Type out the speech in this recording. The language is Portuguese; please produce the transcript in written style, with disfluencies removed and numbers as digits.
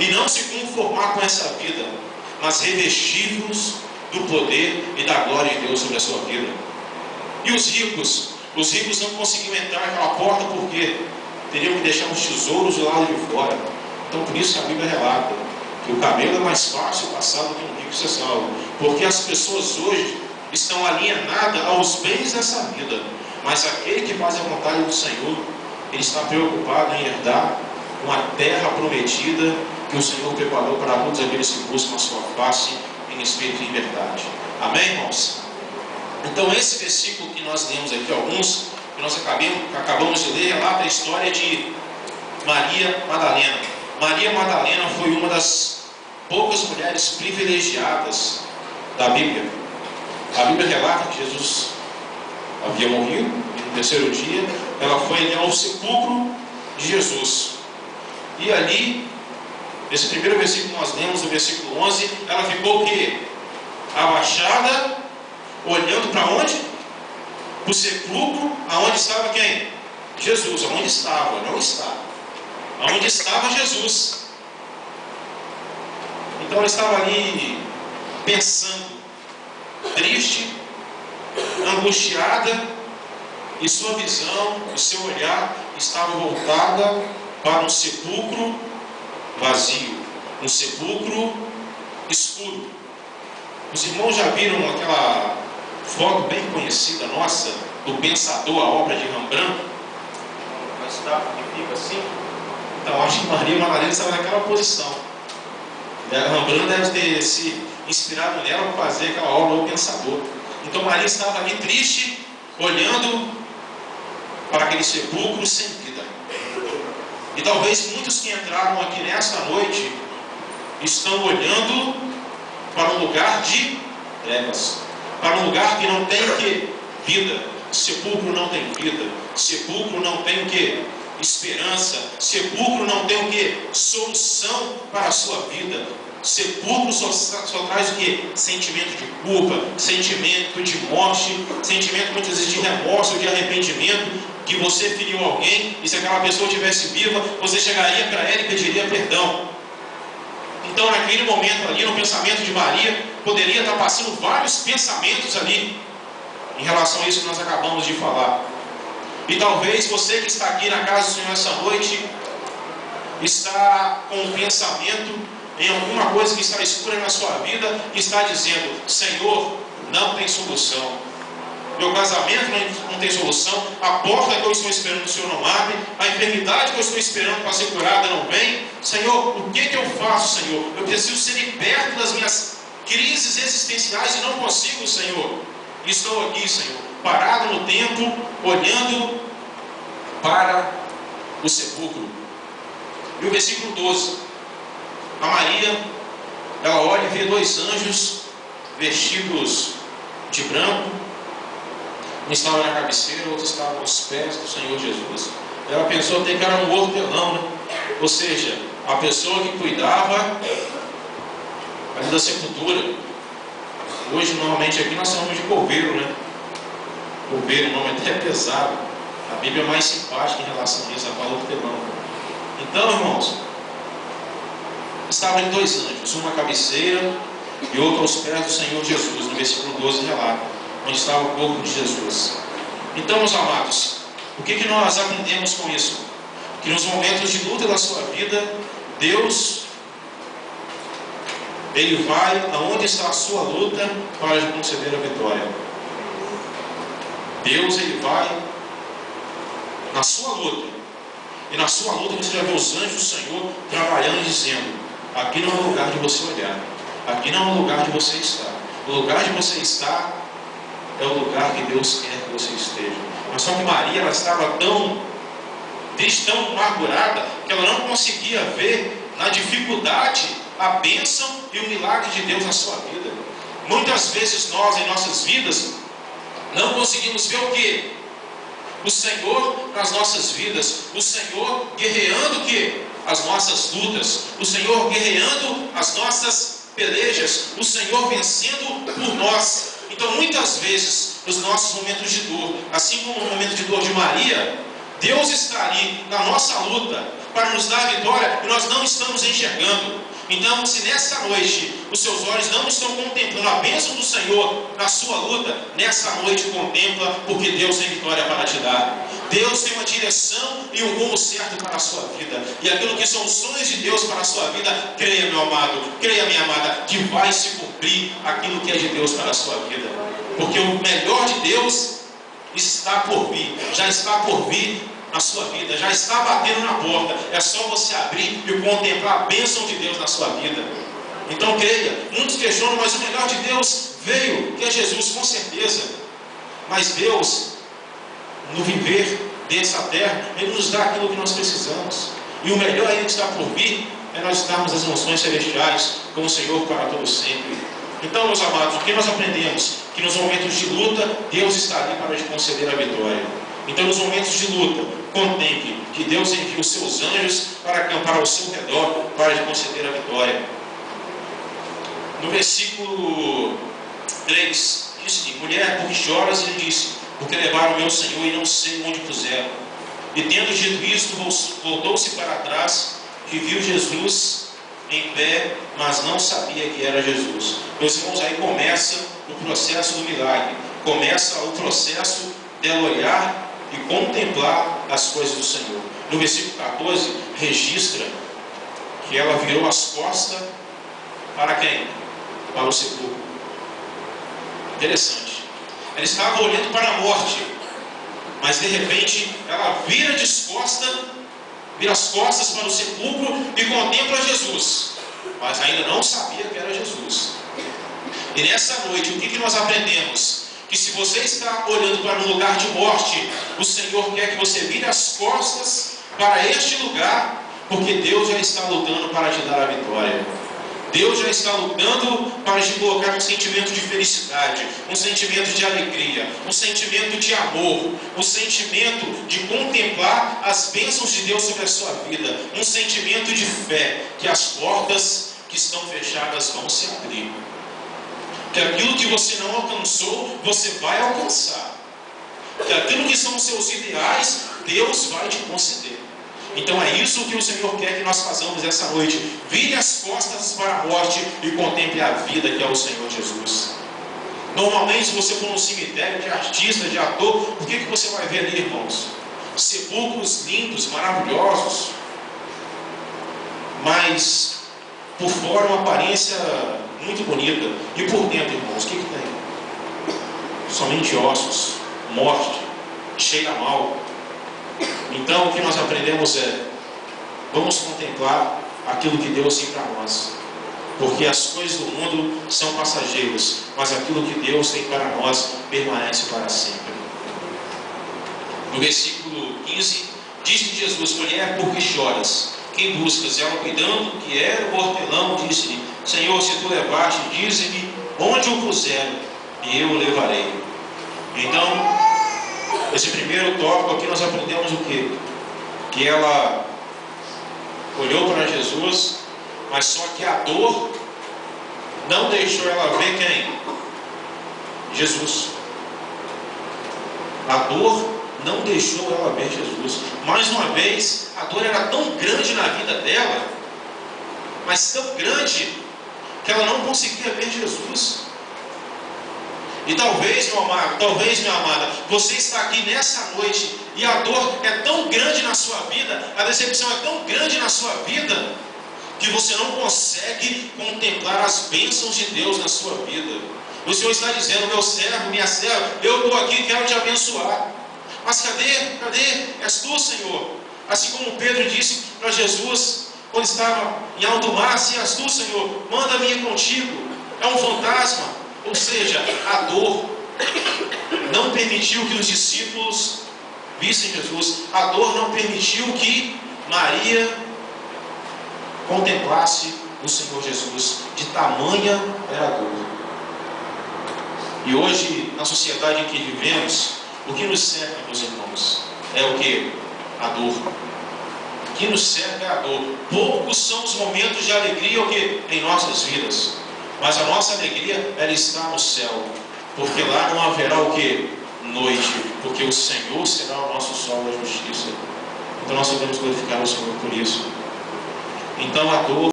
e não se conformar com essa vida, mas revestir-vos do poder e da glória de Deus sobre a sua vida. E os ricos não conseguiam entrar naquela porta porque teriam que deixar os tesouros do lado de fora. Então por isso que a Bíblia relata que o camelo é mais fácil passar do que um rico ser salvo, porque as pessoas hoje estão alienadas aos bens dessa vida, mas aquele que faz a vontade do Senhor, ele está preocupado em herdar uma terra prometida que o Senhor preparou para todos aqueles que buscam a sua face em espírito e em verdade. Amém, irmãos? Então esse versículo que nós lemos aqui, alguns que nós acabamos de ler, relata a história de Maria Madalena. Maria Madalena foi uma das poucas mulheres privilegiadas da Bíblia. A Bíblia relata que Jesus havia morrido e no terceiro dia ela foi ali ao sepulcro de Jesus. E ali, nesse primeiro versículo que nós lemos, no versículo 11, ela ficou o quê? Abaixada, olhando para onde? Para o sepulcro, aonde estava quem? Jesus. Aonde estava? Não está. Aonde estava Jesus. Então ela estava ali pensando, triste, angustiada, e sua visão, o seu olhar estava voltada para um sepulcro vazio, um sepulcro escuro. Os irmãos já viram aquela foto bem conhecida nossa do Pensador, a obra de Rembrandt? Uma estátua que fica assim. Então acho que Maria Madalena estava naquela posição. Rembrandt deve ter se inspirado nela para fazer aquela obra, o Pensador. Então Maria estava ali triste, olhando para aquele sepulcro sem vida. E talvez muitos que entraram aqui nesta noite estão olhando para um lugar de trevas, para um lugar que não tem que vida. Sepulcro não tem vida. Sepulcro não tem o que? Esperança. Sepulcro não tem o que? Solução para a sua vida. Sepulcro só traz o que? Sentimento de culpa, sentimento de morte, sentimento muitas vezes de remorso, de arrependimento, que você feriu alguém e se aquela pessoa estivesse viva, você chegaria para ela e pediria perdão. Então naquele momento ali, no pensamento de Maria, poderia estar passando vários pensamentos ali em relação a isso que nós acabamos de falar. E talvez você que está aqui na casa do Senhor essa noite está com um pensamento em alguma coisa que está escura na sua vida e está dizendo: Senhor, não tem solução, meu casamento não tem solução, a porta que eu estou esperando o Senhor não abre, a enfermidade que eu estou esperando para ser curada não vem. Senhor, o que eu faço, Senhor? Eu preciso ser liberto das minhas crises existenciais e não consigo, Senhor. Estou aqui, Senhor, parado no tempo, olhando para o sepulcro. E o versículo 12, a Maria, ela olha e vê dois anjos vestidos de branco. Um estava na cabeceira, outro estava aos pés do Senhor Jesus. Ela pensou até que era um hortelão, né? Ou seja, a pessoa que cuidava ali da sepultura. Hoje, normalmente, aqui nós chamamos de coveiro, né? Coveiro, o nome até é pesado. A Bíblia é mais simpática em relação a isso, ela fala hortelão. Então, irmãos, estavam dois anjos, um na cabeceira e outro aos pés do Senhor Jesus. No versículo 12 relata onde estava o corpo de Jesus. Então, meus amados, o que nós aprendemos com isso? Que nos momentos de luta da sua vida, Deus, Ele vai aonde está a sua luta para lhe conceder a vitória. Deus, Ele vai na sua luta. E na sua luta você já vê os anjos do Senhor trabalhando e dizendo: aqui não é o lugar de você olhar, aqui não é o lugar de você estar. O lugar de você estar é o lugar que Deus quer que você esteja. Mas só que Maria, ela estava tão triste, tão amargurada, que ela não conseguia ver na dificuldade a bênção e o milagre de Deus na sua vida. Muitas vezes nós, em nossas vidas, não conseguimos ver o que? O Senhor nas nossas vidas, o Senhor guerreando o que? As nossas lutas, o Senhor guerreando as nossas pelejas, o Senhor vencendo por nós. Então muitas vezes, nos nossos momentos de dor, assim como no momento de dor de Maria, Deus está ali na nossa luta, para nos dar a vitória e nós não estamos enxergando. Então, se nessa noite os seus olhos não estão contemplando a bênção do Senhor na sua luta, nessa noite contempla, porque Deus tem vitória para te dar. Deus tem uma direção e um rumo certo para a sua vida. E aquilo que são os sonhos de Deus para a sua vida, creia, meu amado, creia, minha amada, que vai se cumprir aquilo que é de Deus para a sua vida. Porque o melhor de Deus está por vir, já está por vir na sua vida, já está batendo na porta. É só você abrir e contemplar a bênção de Deus na sua vida. Então creia. Muitos questionam, mas o melhor de Deus veio, que é Jesus, com certeza. Mas Deus, no viver dessa terra, Ele nos dá aquilo que nós precisamos. E o melhor ainda que está por vir é nós estarmos nas mansões celestiais com o Senhor para todo sempre. Então, meus amados, o que nós aprendemos? Que nos momentos de luta, Deus está ali para te conceder a vitória. Então, nos momentos de luta, contemple que Deus envia os seus anjos para acampar ao seu redor para te conceder a vitória. No versículo 3, disse-lhe: mulher, por que choras? Ele disse: porque levaram o meu Senhor e não sei onde puseram. E tendo dito isto, voltou-se para trás e viu Jesus em pé, mas não sabia que era Jesus. Meus irmãos, aí começa o processo do milagre. Começa o processo dela olhar e contemplar as coisas do Senhor. No versículo 14, registra que ela virou as costas para quem? Para o sepulcro. Interessante. Ela estava olhando para a morte, mas de repente ela vira as costas para o sepulcro e contempla Jesus, mas ainda não sabia que era Jesus. E nessa noite, o que nós aprendemos? Que se você está olhando para um lugar de morte, o Senhor quer que você vire as costas para este lugar, porque Deus já está lutando para te dar a vitória. Deus já está lutando para te colocar um sentimento de felicidade, um sentimento de alegria, um sentimento de amor, um sentimento de contemplar as bênçãos de Deus sobre a sua vida, um sentimento de fé, que as portas que estão fechadas vão se abrir. Que aquilo que você não alcançou, você vai alcançar. Que aquilo que são os seus ideais, Deus vai te conceder. Então é isso que o Senhor quer que nós façamos essa noite. Vire as costas para a morte e contemple a vida que é o Senhor Jesus. Normalmente, se você for num cemitério de artista, de ator, o que você vai ver ali, irmãos? Sepulcros lindos, maravilhosos, mas por fora uma aparência muito bonita. E por dentro, irmãos, o que tem? Somente ossos, morte, cheira mal. Então o que nós aprendemos é: vamos contemplar aquilo que Deus tem para nós, porque as coisas do mundo são passageiras, mas aquilo que Deus tem para nós permanece para sempre. No versículo 15, disse Jesus: mulher, por que choras? Quem buscas? Ela, cuidando que era o hortelão, disse-lhe: Senhor, se tu levaste, dize-me onde o puseram, e eu o levarei. Então, esse primeiro tópico aqui nós aprendemos o quê? Que ela olhou para Jesus, mas só que a dor não deixou ela ver quem? Jesus. A dor não deixou ela ver Jesus. Mais uma vez, a dor era tão grande na vida dela, mas tão grande, que ela não conseguia ver Jesus. E talvez, meu amado, talvez, minha amada, você está aqui nessa noite e a dor é tão grande na sua vida, a decepção é tão grande na sua vida, que você não consegue contemplar as bênçãos de Deus na sua vida. O Senhor está dizendo: meu servo, minha serva, eu estou aqui e quero te abençoar. Mas cadê? És tu, Senhor. Assim como Pedro disse para Jesus, quando estava em alto mar: se és tu, Senhor, manda-me ir contigo. É um fantasma. Ou seja, a dor não permitiu que os discípulos vissem Jesus. A dor não permitiu que Maria contemplasse o Senhor Jesus. De tamanha era a dor. E hoje, na sociedade em que vivemos, o que nos cerca, meus irmãos, é o que? A dor. O que nos cerca é a dor. Poucos são os momentos de alegria, o que? Em nossas vidas. Mas a nossa alegria, ela está no céu, porque lá não haverá o que? Noite, porque o Senhor será o nosso sol da justiça. Então nós podemos glorificar o Senhor por isso. Então a dor